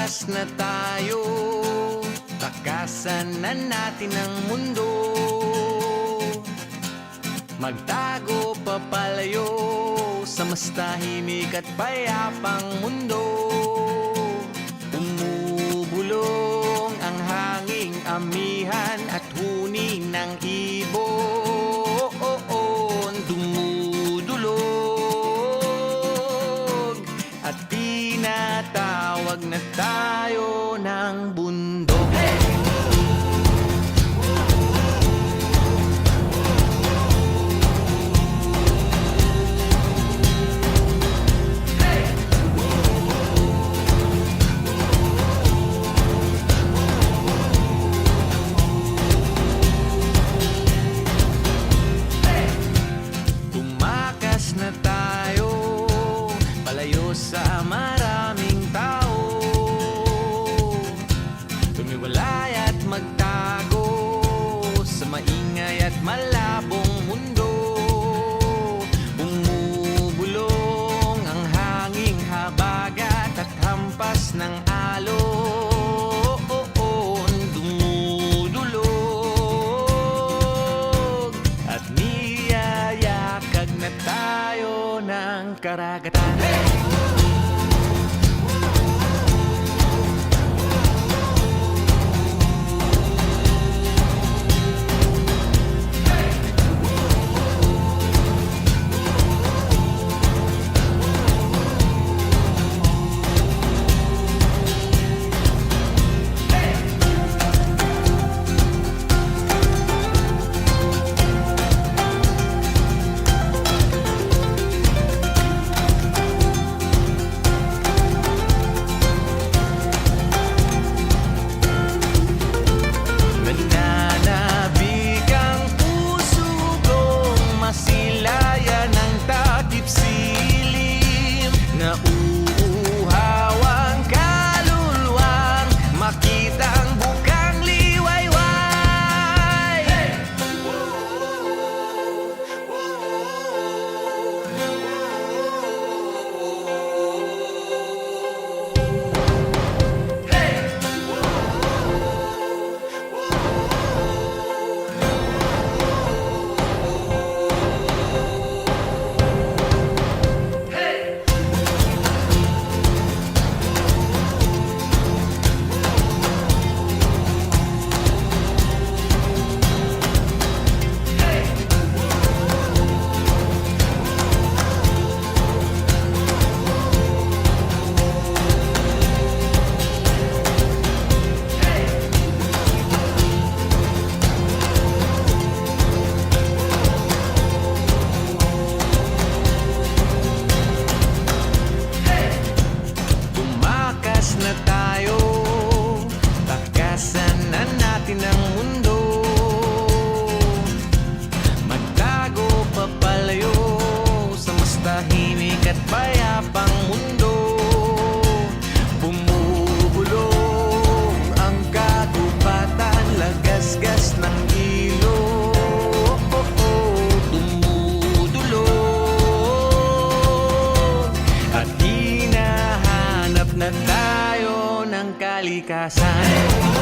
Tumakas na tayo, takasan na natin ang mundo. Magtago papalayo sa mas tahimik at payapang mundo. Umubulong ang hanging amihan at huni ng ibon. Dumudulog at tinatawag na tayo ng bundok. Na tayo, palayo sa maraming tao. Tumiwalay at magtago sa maingay at malabong mundo. Bumubulong ang hanging habagat at hampas ng alon. Dumudulog at niyayakag na tayo ng karagatan. Nauuhawang kaluluwang makita ang bukang liwayway. Hey! Na tayo, takasan na natin ang mundo. Magtago papalayo sa mas tahimik at payapang mundo. Bumubulong ang kagubatan, lagasgas ng ilog. Dumudulog at hinahanap na tayo ng kalikasan.